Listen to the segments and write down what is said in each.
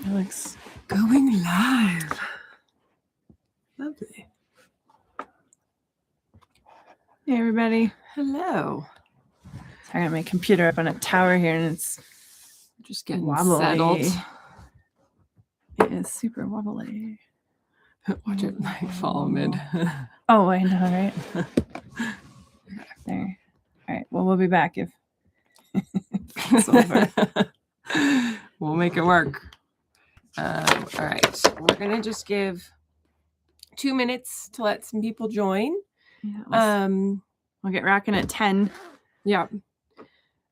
Alex going live. Lovely. Hey, everybody. Hello. I got my computer up on a tower here, and it's Just getting wobbly. settled. It is super wobbly. Watch it like fall mid. Oh, I know, right? There. All right. Well, we'll be back if it's over. We'll make it work. All right. We're going to just give 2 minutes to let some people join. Yeah, we'll get rocking at 10. Yeah.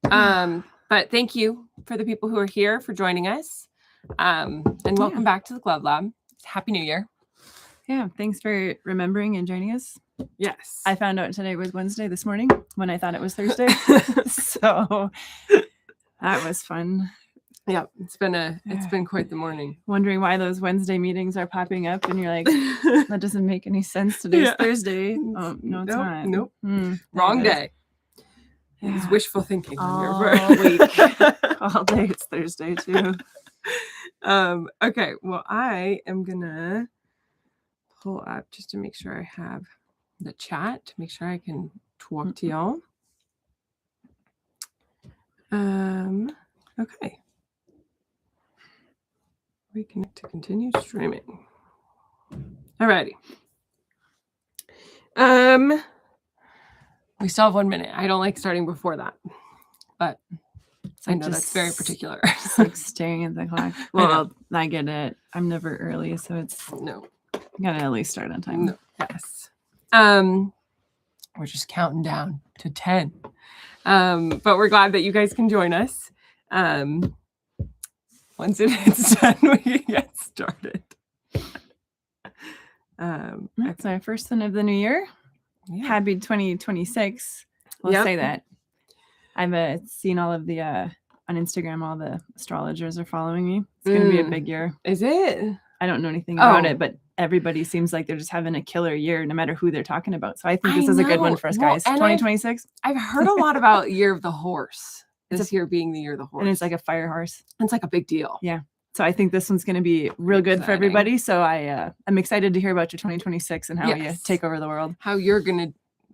But thank you for the people who are here for joining us. And welcome back to the Glove Lab. Happy New Year. Yeah. Thanks for remembering and joining us. Yes. I found out today was Wednesday this morning when I thought it was Thursday. So that was fun. Yeah, it's been quite the morning. Wondering why those Wednesday meetings are popping up, and you're like, that doesn't make any sense. Today's Thursday. Oh, no, it's not. Nope. Wrong day. It's wishful thinking. All week. All day it's Thursday too. Okay, well, I am gonna pull up just to make sure I have the chat, to make sure I can talk to y'all. Okay. Reconnect to continue streaming. Alrighty. We still have 1 minute. I don't like starting before that, but I know that's very particular. Just like staring at the clock. Well, I get it. I'm never early, so it's gotta at least start on time. No. Yes. We're just counting down to 10. But we're glad that you guys can join us. Once it's done, we can get started. That's our first one of the new year. Yeah. Happy 2026. We'll say that. I've seen all of the on Instagram, all the astrologers are following me. It's going to be a big year. Is it? I don't know anything about it, but everybody seems like they're just having a killer year no matter who they're talking about. So I think this is a good one for us, guys. 2026. I've heard a lot about Year of the Horse. This year being the Year of the Horse. And it's like a fire horse. It's like a big deal. Yeah. So I think this one's going to be real good for everybody. So I'm excited to hear about your 2026 and how you take over the world. How you're going to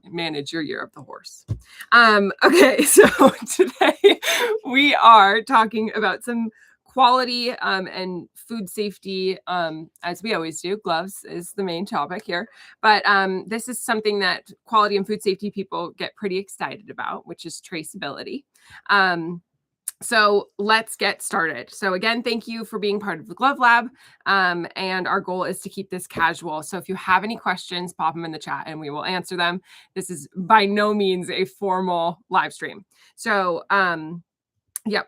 manage your Year of the Horse. Okay, so today we are talking about some quality and food safety, as we always do. Gloves is the main topic here, but this is something that quality and food safety people get pretty excited about, which is traceability. So let's get started. So again, thank you for being part of the Glove Lab. And our goal is to keep this casual. So if you have any questions, pop them in the chat and we will answer them. This is by no means a formal live stream. So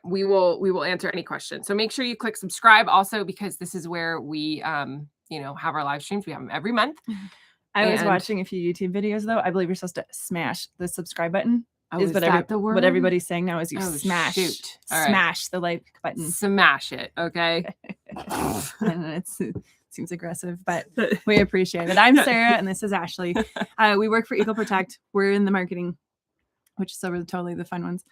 we will answer any questions. So make sure you click subscribe also, because this is where we have our live streams. We have them every month. I was watching a few YouTube videos though. I believe you're supposed to smash the subscribe button. Is that the word? What everybody's saying now is you smash the like button. Smash it, okay? And it seems aggressive, but we appreciate it. I'm Sarah, and this is Ashley. We work for Eagle Protect. We're in the marketing, which is totally the fun ones.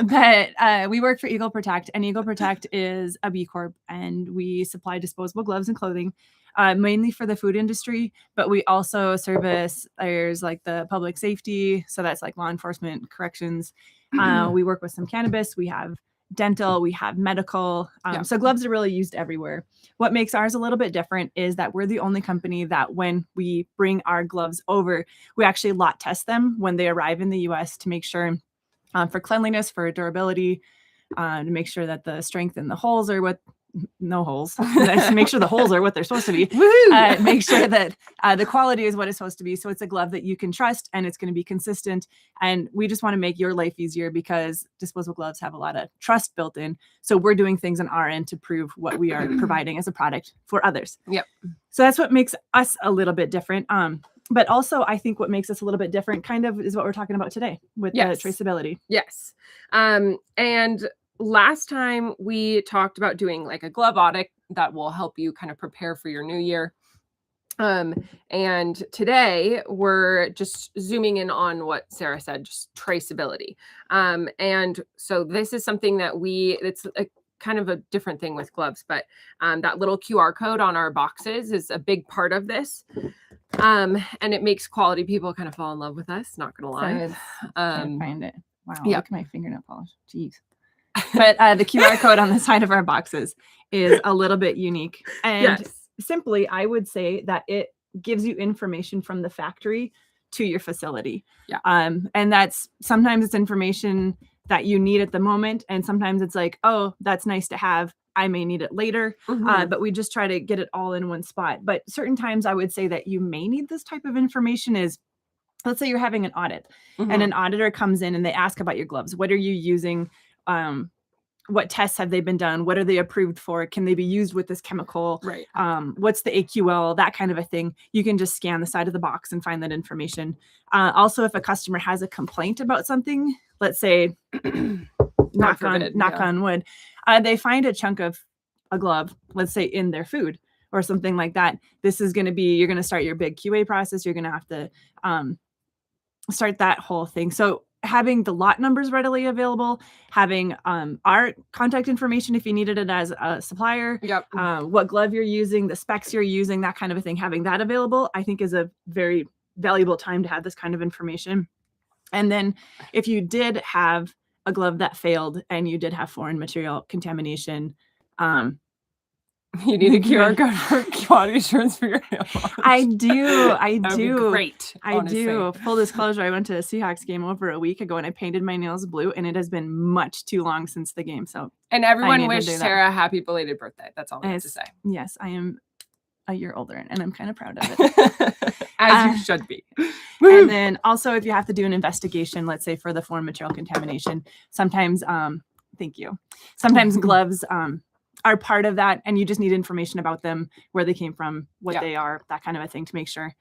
But we work for Eagle Protect, and Eagle Protect is a B Corp, and we supply disposable gloves and clothing. Mainly for the food industry, but we also service areas like the public safety. So that's like law enforcement, corrections. We work with some cannabis. We have dental. We have medical. So gloves are really used everywhere. What makes ours a little bit different is that we're the only company that when we bring our gloves over, we actually lot test them when they arrive in the U.S. to make sure for cleanliness, for durability, to make sure that the strength in the holes are no holes. Make sure the holes are what they're supposed to be. Make sure that the quality is what it's supposed to be. So it's a glove that you can trust and it's going to be consistent. And we just want to make your life easier because disposable gloves have a lot of trust built in. So we're doing things on our end to prove what we are providing as a product for others. Yep. So that's what makes us a little bit different. But also I think what makes us a little bit different kind of is what we're talking about today with the traceability. Yes. And last time we talked about doing like a glove audit that will help you kind of prepare for your new year. And today we're just zooming in on what Sarah said, just traceability. And so this is something that it's a kind of a different thing with gloves, but that little QR code on our boxes is a big part of this. And it makes quality people kind of fall in love with us, not gonna lie. Can't find it. Wow, yeah. Look at my fingernail polish. Jeez. But the QR code on the side of our boxes is a little bit unique. And simply, I would say that it gives you information from the factory to your facility. Yeah. And that's sometimes it's information that you need at the moment. And sometimes it's like, oh, that's nice to have. I may need it later. But we just try to get it all in one spot. But certain times I would say that you may need this type of information is, let's say you're having an audit and an auditor comes in and they ask about your gloves. What are you using? What tests have they been done? What are they approved for? Can they be used with this chemical? Right. What's the AQL? That kind of a thing. You can just scan the side of the box and find that information. Also, if a customer has a complaint about something, let's say, knock on wood, they find a chunk of a glove, let's say in their food or something like that. This is going to be, you're going to start your big QA process. You're going to have to start that whole thing. So having the lot numbers readily available, having our contact information if you needed it as a supplier, what glove you're using, the specs you're using, that kind of a thing, having that available, I think is a very valuable time to have this kind of information. And then if you did have a glove that failed and you did have foreign material contamination, you need a QR code for quality assurance for your nail polish. I do. Great. Honestly. I do. Full disclosure, I went to a Seahawks game over a week ago and I painted my nails blue, and it has been much too long since the game. So, and everyone wished Sarah a happy belated birthday. That's all I have to say. Yes, I am a year older and I'm kind of proud of it. As you should be. And then also, if you have to do an investigation, let's say for the foreign material contamination, sometimes, thank you. Sometimes gloves are part of that, and you just need information about them, where they came from, what they are, that kind of a thing to make sure.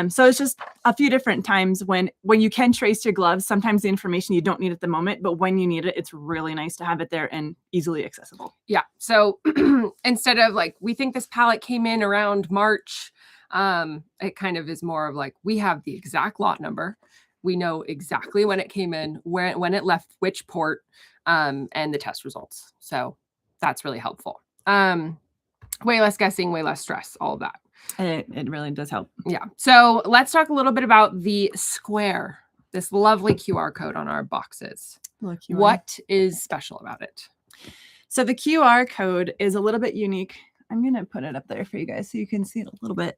So it's just a few different times when you can trace your gloves. Sometimes the information you don't need at the moment, but when you need it, it's really nice to have it there and easily accessible. Yeah. So instead of like, we think this pallet came in around March, it kind of is more of like, we have the exact lot number. We know exactly when it came in, when it left which port, and the test results. So that's really helpful. Way less guessing, way less stress, all of that. It really does help. Yeah. So let's talk a little bit about the square, this lovely QR code on our boxes. What is special about it? So the QR code is a little bit unique. I'm going to put it up there for you guys so you can see it a little bit.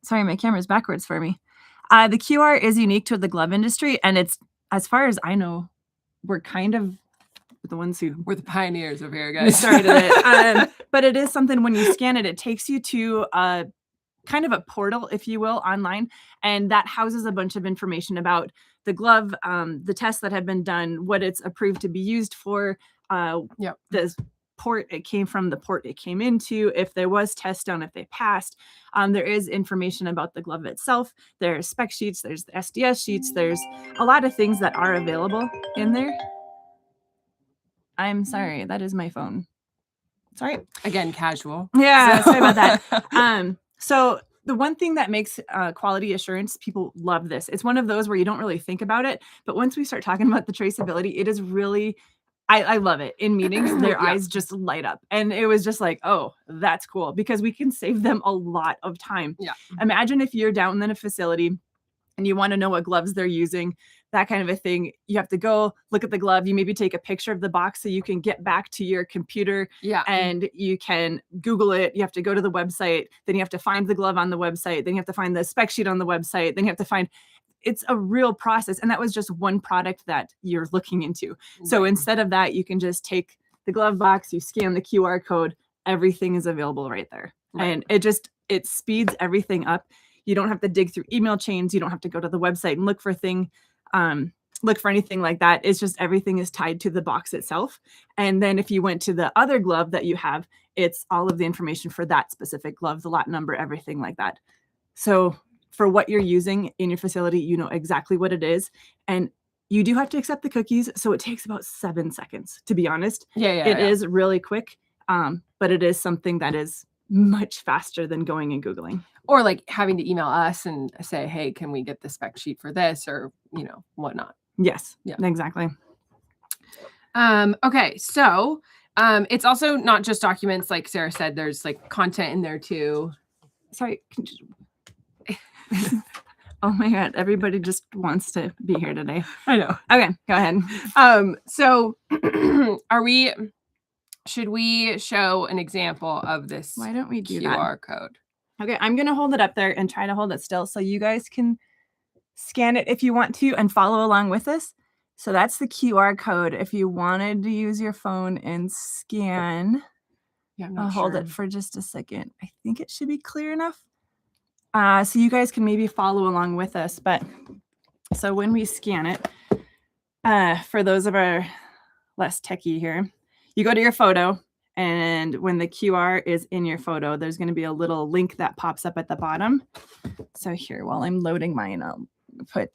Sorry, my camera's backwards for me. The QR is unique to the glove industry, and it's, as far as I know, we're kind of the ones who we're the pioneers over here, guys. Started it. But it is something, when you scan it, it takes you to a kind of a portal, if you will, online, and that houses a bunch of information about the glove, the tests that have been done, what it's approved to be used for, the port it came from, the port it came into, if there was tests done, if they passed. There is information about the glove itself. There's spec sheets, there's the SDS sheets, there's a lot of things that are available in there. I'm sorry, that is my phone. Sorry. Again, casual. Yeah, sorry about that. So the one thing that makes quality assurance, people love this. It's one of those where you don't really think about it, but once we start talking about the traceability, it is really, I love it. In meetings, their eyes just light up. And it was just like, oh, that's cool, because we can save them a lot of time. Yeah. Imagine if you're down in a facility and you want to know what gloves they're using, that kind of a thing. You have to go look at the glove. You maybe take a picture of the box so you can get back to your computer and you can Google it. You have to go to the website. Then you have to find the glove on the website. Then you have to find the spec sheet on the website. Then you have to find, it's a real process. And that was just one product that you're looking into. So instead of that, you can just take the glove box, you scan the QR code, everything is available right there. And it speeds everything up. You don't have to dig through email chains. You don't have to go to the website and look for anything like that. It's just everything is tied to the box itself. And then if you went to the other glove that you have, it's all of the information for that specific glove, the lot number, everything like that. So for what you're using in your facility, you know exactly what it is. And you do have to accept the cookies. So it takes about 7 seconds, to be honest. It is really quick, but it is something that is much faster than going and Googling. Or like having to email us and say, hey, can we get the spec sheet for this, or, you know, whatnot. Yes. Yeah, exactly. Okay. So It's also not just documents, like Sarah said, there's like content in there too. Sorry. Oh my God. Everybody just wants to be here today. I know. Okay, go ahead. So should we show an example of this Why don't we do QR code? Okay, I'm going to hold it up there and try to hold it still so you guys can scan it if you want to and follow along with us. So that's the QR code. If you wanted to use your phone and scan, Yeah, I'll hold it for just a second. I think it should be clear enough. So you guys can maybe follow along with us. But so when we scan it, for those of our less techie here, you go to your photo, and when the QR is in your photo, there's going to be a little link that pops up at the bottom. So here, while I'm loading mine, I'll put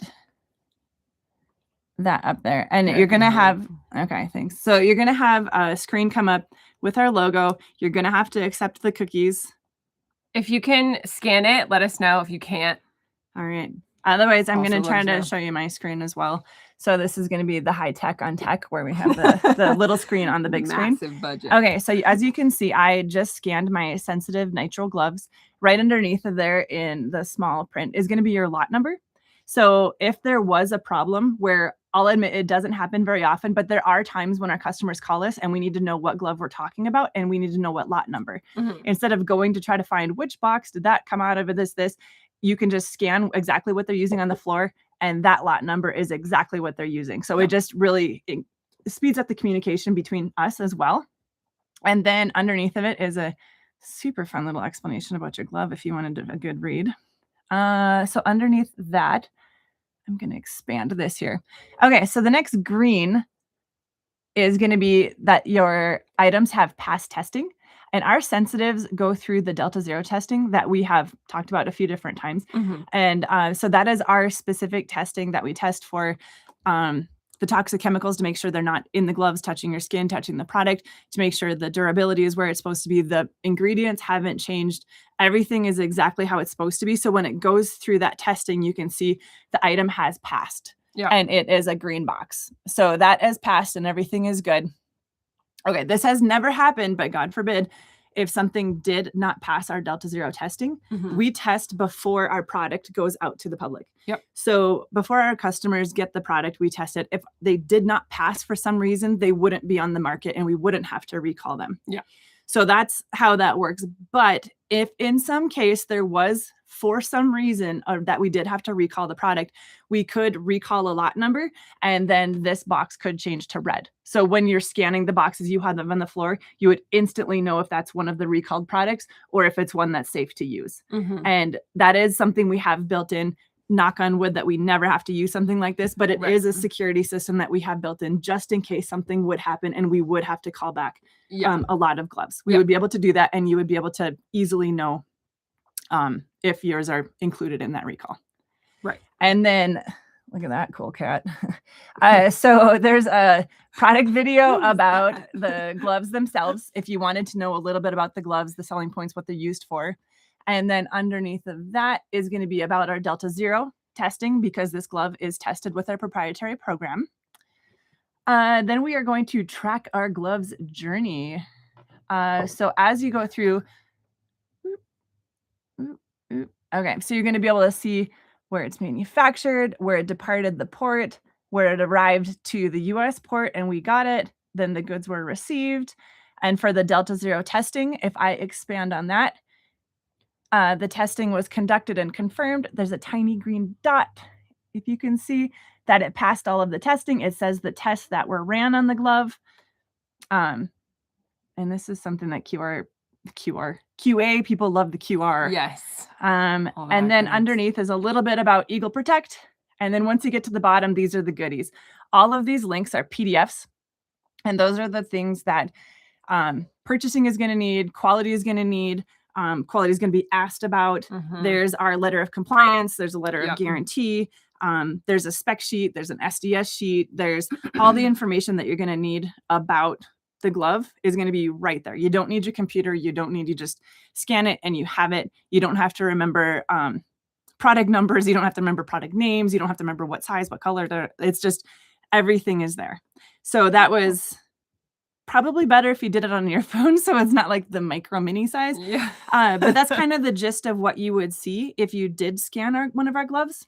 that up there. And you're going to have, okay, thanks. So you're going to have a screen come up with our logo. You're going to have to accept the cookies. If you can scan it, let us know. If you can't. All right. Otherwise, I'm Also going to try let us to know. show you my screen as well. So this is going to be the high tech on tech where we have the little screen on the big screen. Massive budget. Okay, so as you can see, I just scanned my sensitive nitrile gloves. Right underneath of there in the small print is going to be your lot number. So if there was a problem, where I'll admit it doesn't happen very often, but there are times when our customers call us and we need to know what glove we're talking about and we need to know what lot number. Mhm. Instead of going to try to find which box did that come out of this, you can just scan exactly what they're using on the floor, and that lot number is exactly what they're using. So it just really speeds up the communication between us as well. And then underneath of it is a super fun little explanation about your glove if you wanted a good read. So underneath that, I'm going to expand this here. Okay, so the next green is going to be that your items have passed testing. And our sensitives go through the Delta Zero testing that we have talked about a few different times. Mhm. And so that is our specific testing that we test for the toxic chemicals to make sure they're not in the gloves, touching your skin, touching the product, to make sure the durability is where it's supposed to be. The ingredients haven't changed. Everything is exactly how it's supposed to be. So when it goes through that testing, you can see the item has passed. Yeah. And it is a green box. So that has passed and everything is good. Okay, this has never happened, but God forbid, if something did not pass our Delta Zero testing, Mhm. we test before our product goes out to the public. Yep. So before our customers get the product, we test it. If they did not pass for some reason, they wouldn't be on the market and we wouldn't have to recall them. Yeah. So that's how that works. But if in some case there was, for some reason, that we did have to recall the product, we could recall a lot number, and then this box could change to red. So when you're scanning the boxes you have them on the floor, you would instantly know if that's one of the recalled products or if it's one that's safe to use. Mhm. And that is something we have built in. Knock on wood that we never have to use something like this, but it Right. is a security system that we have built in just in case something would happen and we would have to call back a lot of gloves. We would be able to do that, and you would be able to easily know if yours are included in that recall. Right. And then look at that cool cat. So there's a product video about the gloves themselves. If you wanted to know a little bit about the gloves, the selling points, what they're used for. And then underneath of that is going to be about our Delta Zero testing, because this glove is tested with our proprietary program. Then we are going to track our gloves journey. So as you go through, okay, so you're going to be able to see where it's manufactured, where it departed the port, where it arrived to the US port and we got it, then the goods were received. And for the Delta Zero testing, if I expand on that, the testing was conducted and confirmed. There's a tiny green dot. If you can see that it passed all of the testing, it says the tests that were ran on the glove. And this is something that QA, people love the QR. Yes. And then underneath is a little bit about Eagle Protect. And then once you get to the bottom, these are the goodies. All of these links are PDFs. And those are the things that purchasing is going to need, quality is going to need, quality is going to be asked about. Mhm. There's our letter of compliance. There's a letter of guarantee. There's a spec sheet. There's an SDS sheet. There's all the information that you're going to need about the glove is going to be right there. You don't need your computer. You just scan it and you have it. You don't have to remember product numbers. You don't have to remember product names. You don't have to remember what size, what color. It's just everything is there. So that was probably better if you did it on your phone, so it's not like the micro mini size. Yeah. But that's kind of the gist of what you would see if you did scan one of our gloves.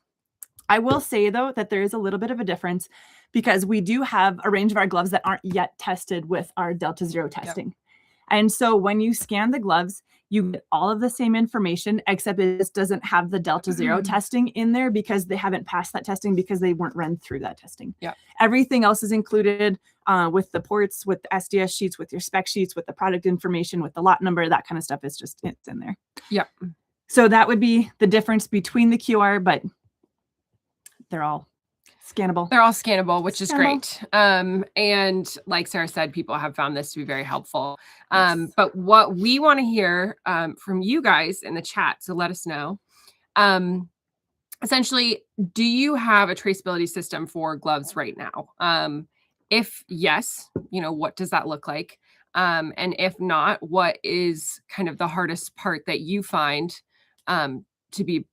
I will say, though, that there is a little bit of a difference because we do have a range of our gloves that aren't yet tested with our Delta Zero testing. And so when you scan the gloves, you get all of the same information, except it just doesn't have the Delta Zero testing in there because they haven't passed that testing because they weren't run through that testing. Yeah. Everything else is included with the ports, with the SDS sheets, with your spec sheets, with the product information, with the lot number, that kind of stuff is just, it's in there. Yeah. So that would be the difference between the QR, but they're all scannable. They're all scannable, which is great. And like Sarah said, people have found this to be very helpful. But what we want to hear from you guys in the chat, so let us know. Essentially, do you have a traceability system for gloves right now? If yes, what does that look like? And if not, what is kind of the hardest part that you find to be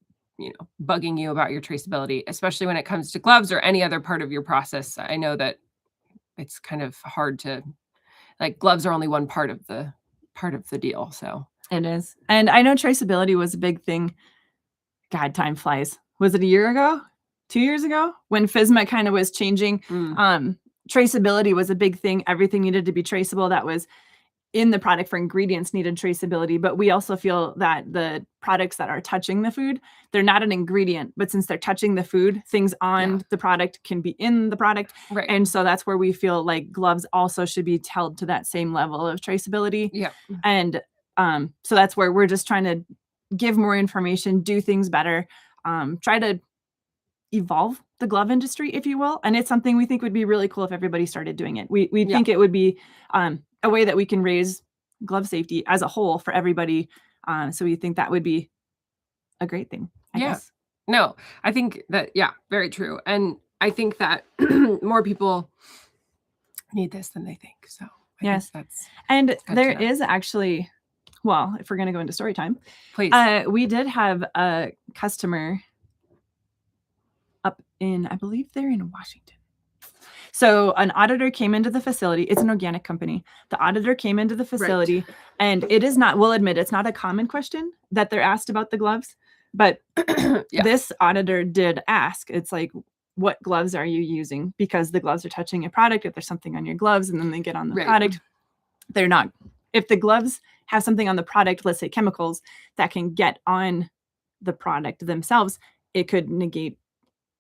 bugging you about your traceability, especially when it comes to gloves or any other part of your process? I know that it's kind of hard to, like, gloves are only one part of the deal. So it is. And I know traceability was a big thing. God, time flies. Was it a year ago? 2 years ago? When FSMA kind of was changing, traceability was a big thing. Everything needed to be traceable. That was in the product for ingredients needed traceability, but we also feel that the products that are touching the food, they're not an ingredient, but since they're touching the food, things on the product can be in the product. Right. And so that's where we feel like gloves also should be held to that same level of traceability. Yeah. And so that's where we're just trying to give more information, do things better, try to evolve the glove industry, if you will. And it's something we think would be really cool if everybody started doing it. We think it would be a way that we can raise glove safety as a whole for everybody. So we think that would be a great thing, I guess. No, I think that, very true. And I think that more people need this than they think. So I think that's and there is actually, well, if we're going to go into story time, please. We did have a customer up in, I believe they're in Washington. So an auditor came into the facility. It's an organic company. The auditor came into the facility, and it is not, we'll admit, it's not a common question that they're asked about the gloves, but this auditor did ask. It's like, what gloves are you using? Because the gloves are touching a product. If there's something on your gloves and then they get on the product, they're not. If the gloves have something on the product, let's say chemicals that can get on the product themselves, it could negate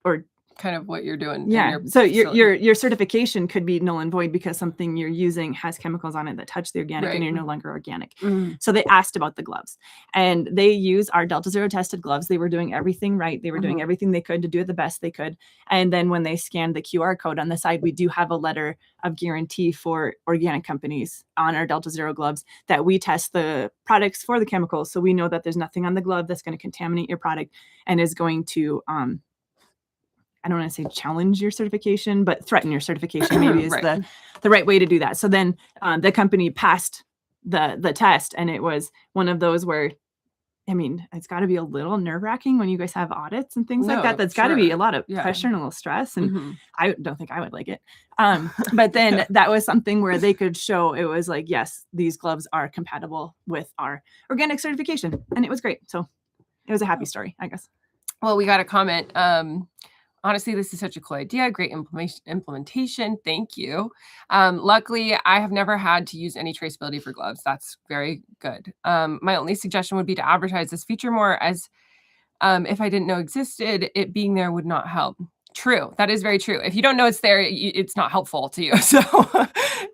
or kind of what you're doing. So your certification could be null and void because something you're using has chemicals on it that touch the organic and you're no longer organic. So they asked about the gloves, and they use our Delta Zero tested gloves. They were doing everything right. They were doing everything they could to do it the best they could. And then when they scanned the QR code on the side, we do have a letter of guarantee for organic companies on our Delta Zero gloves that we test the products for the chemicals. So we know that there's nothing on the glove that's going to contaminate your product and is going to, I don't want to say challenge your certification, but threaten your certification maybe is the right way to do that. So then the company passed the test, and it was one of those where, I mean, it's got to be a little nerve-wracking when you guys have audits and things like that. That's got to be a lot of pressure and a little stress, and I don't think I would like it. But then that was something where they could show it was like, yes, these gloves are compatible with our organic certification, and it was great. So it was a happy story, I guess. Well, we got a comment. Honestly, this is such a cool idea. Great implementation. Thank you. Luckily, I have never had to use any traceability for gloves. That's very good. My only suggestion would be to advertise this feature more, as if I didn't know existed, it being there would not help. True. That is very true. If you don't know it's there, it's not helpful to you. So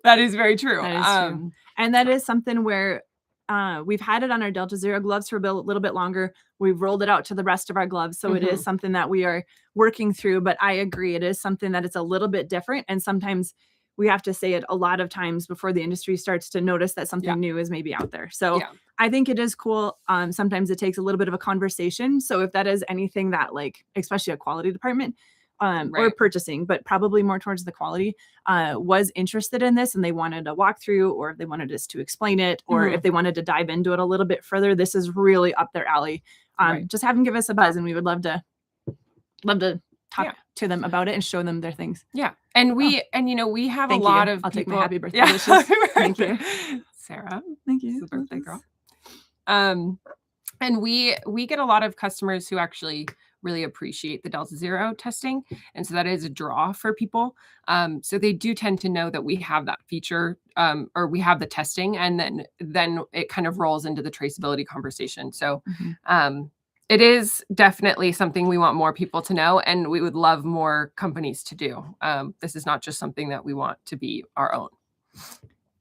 that is very true. That is true. And that is something where we've had it on our Delta Zero gloves for a little bit longer. We've rolled it out to the rest of our gloves. So it is something that we are working through, but I agree. It is something that it's a little bit different. And sometimes we have to say it a lot of times before the industry starts to notice that something new is maybe out there. So I think it is cool. Sometimes it takes a little bit of a conversation. So if that is anything that, like, especially a quality department, or purchasing, but probably more towards the quality, was interested in this and they wanted a walkthrough, or if they wanted us to explain it, or if they wanted to dive into it a little bit further, this is really up their alley. Just have them give us a buzz, and we would love to talk to them about it and show them their things. Yeah. And we have Thank a lot you. of I'll take my people. happy birthday wishes. Thank you. Sarah. Thank you. She's the birthday girl. And we get a lot of customers who actually really appreciate the Delta Zero testing. And so that is a draw for people. So they do tend to know that we have that feature, or we have the testing, and then it kind of rolls into the traceability conversation. So it is definitely something we want more people to know, and we would love more companies to do. This is not just something that we want to be our own.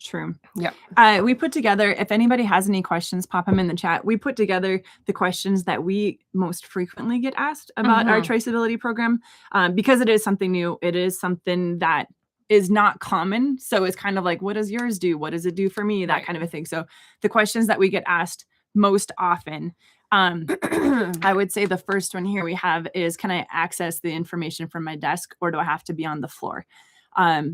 True. Yeah. We put together, if anybody has any questions, pop them in the chat. We put together the questions that we most frequently get asked about our traceability program, because it is something new. It is something that is not common. So it's kind of like, what does yours do? What does it do for me? That kind of a thing. So the questions that we get asked most often, I would say the first one here we have is, can I access the information from my desk, or do I have to be on the floor?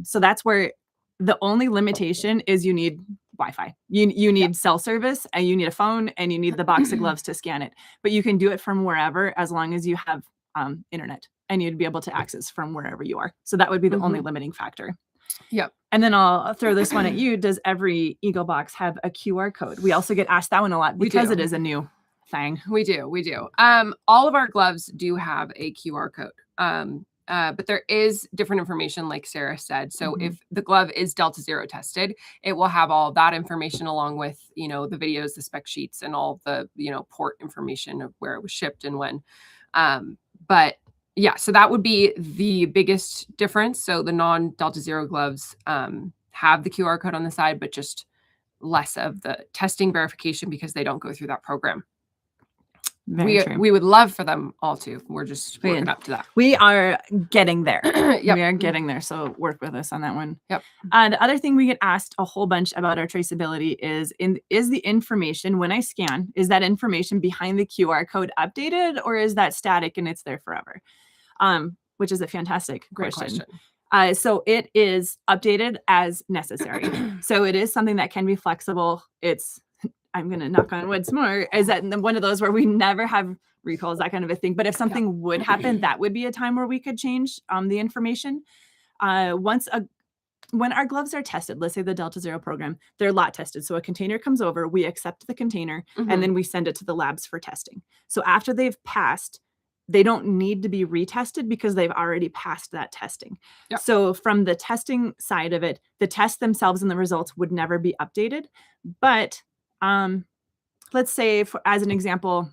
So that's where the only limitation is you need Wi-Fi. You need cell service, and you need a phone, and you need the box of gloves to scan it. But you can do it from wherever, as long as you have internet, and you'd be able to access from wherever you are. So that would be the only limiting factor. Yep. And then I'll throw this one at you. Does every Eagle box have a QR code? We also get asked that one a lot because it is a new thing. We do. All of our gloves do have a QR code. But there is different information, like Sarah said. So if the glove is Delta Zero tested, it will have all that information along with, the videos, the spec sheets, and all the, port information of where it was shipped and when. But yeah, so that would be the biggest difference. So the non-Delta Zero gloves have the QR code on the side, but just less of the testing verification because they don't go through that program. We would love for them all to. We're just working up to that. We are getting there. Yep. We are getting there. So work with us on that one. Yep. The other thing we get asked a whole bunch about our traceability is the information when I scan, is that information behind the QR code updated, or is that static and it's there forever? Which is a fantastic question. So it is updated as necessary. So it is something that can be flexible. I'm going to knock on wood some more, is that one of those where we never have recalls, that kind of a thing. But if something would happen, that would be a time where we could change the information. When our gloves are tested, let's say the Delta Zero program, they're lot tested. So a container comes over, we accept the container, and then we send it to the labs for testing. So after they've passed, they don't need to be retested because they've already passed that testing. Yep. So from the testing side of it, the tests themselves and the results would never be updated. But let's say, as an example,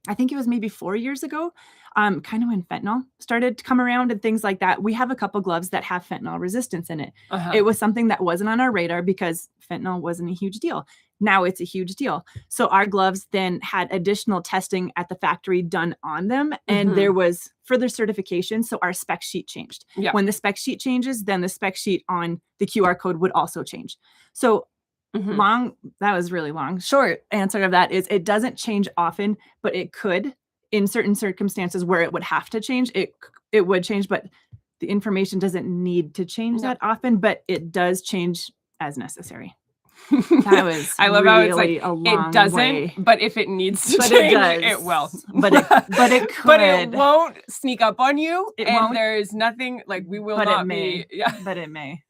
I think it was maybe 4 years ago, kind of when fentanyl started to come around and things like that. We have a couple gloves that have fentanyl resistance in it. It was something that wasn't on our radar because fentanyl wasn't a huge deal. Now it's a huge deal. So our gloves then had additional testing at the factory done on them, and there was further certification. So our spec sheet changed. Yeah. When the spec sheet changes, then the spec sheet on the QR code would also change. So that was really long. Short answer of that is it doesn't change often, but it could in certain circumstances where it would have to change. It would change, but the information doesn't need to change that often, but it does change as necessary. That was I love really how it's like a long it doesn't, way. But if it needs to change, it will. But it could. But it won't sneak up on you. It and won't. There is nothing like we will but not it may. be. Yeah. But it may.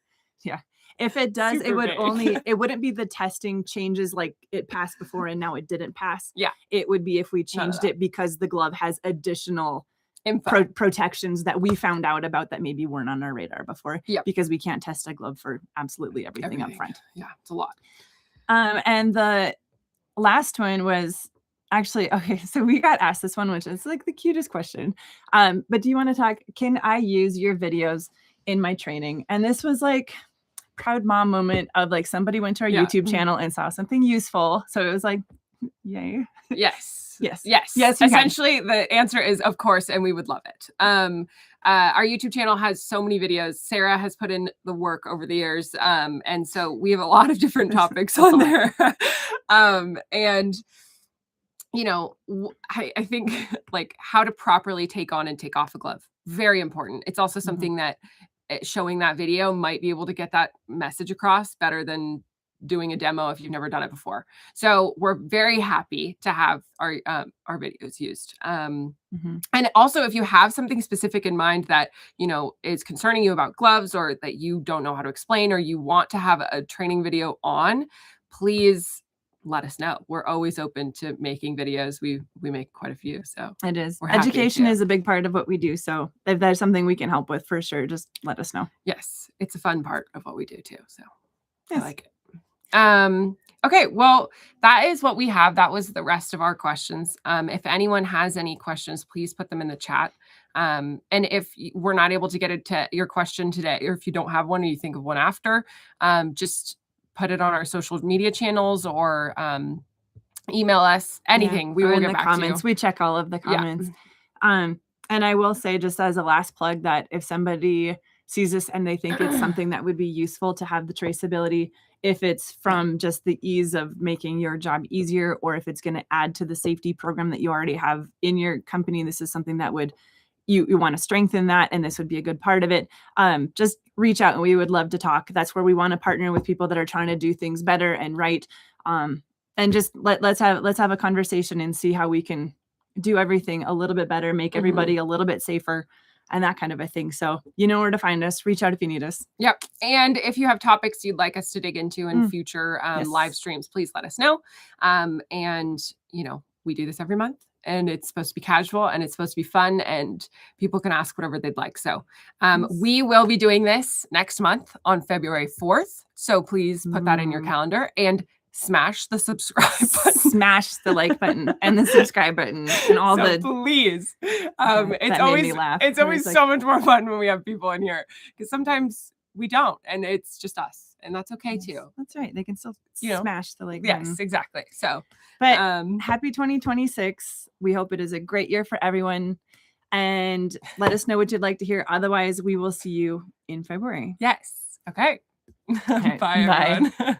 Yeah. If it does, Super it wouldn't be the testing changes like it passed before and now it didn't pass. Yeah. It would be if we changed it because the glove has additional protections that we found out about that maybe weren't on our radar before. Yeah. Because we can't test a glove for absolutely everything up front. Yeah, it's a lot. And the last one was actually, okay, so we got asked this one, which is like the cutest question. But do you want to talk, can I use your videos in my training? And this was like proud mom moment of like somebody went to our YouTube channel and saw something useful. So it was like, yay. Yes. Yes. Essentially, the answer is of course, and we would love it. Our YouTube channel has so many videos. Sarah has put in the work over the years. And so we have a lot of different topics on there. And I think like how to properly take on and take off a glove. Very important. It's also something that showing that video might be able to get that message across better than doing a demo if you've never done it before. So we're very happy to have our videos used. Mhm. And also, if you have something specific in mind that, is concerning you about gloves, or that you don't know how to explain, or you want to have a training video on, please let us know. We're always open to making videos. We make quite a few, so It is. we're happy Education to. is a big part of what we do. So if there's something we can help with, for sure, just let us know. Yes, it's a fun part of what we do too. So Yes. I like it. Okay, well, that is what we have. That was the rest of our questions. If anyone has any questions, please put them in the chat. And if we're not able to get it to your question today, or if you don't have one or you think of one after, just put it on our social media channels, or email us, anything. We or will in get the back comments. to you. We check all of the comments. And I will say, just as a last plug, that if somebody sees this and they think it's something that would be useful to have the traceability, if it's from just the ease of making your job easier, or if it's going to add to the safety program that you already have in your company, this is something that would you want to strengthen that, and this would be a good part of it. Just reach out and we would love to talk. That's where we want to partner with people that are trying to do things better and right. And just let's have a conversation and see how we can do everything a little bit better, make everybody a little bit safer, and that kind of a thing. So you know where to find us. Reach out if you need us. Yep. And if you have topics you'd like us to dig into in future live streams, please let us know. And we do this every month, and it's supposed to be casual, and it's supposed to be fun, and people can ask whatever they'd like. So we will be doing this next month on February 4th. So please put that in your calendar, and smash the subscribe button. Smash the like button and the subscribe button and all please. It's always so much more fun when we have people in here, because sometimes we don't, and it's just us, and that's okay too. That's right. They can still smash the like button. Yes, exactly. So but happy 2026. We hope it is a great year for everyone, and let us know what you'd like to hear. Otherwise, we will see you in February. Yes. Okay. Right. Bye, everyone.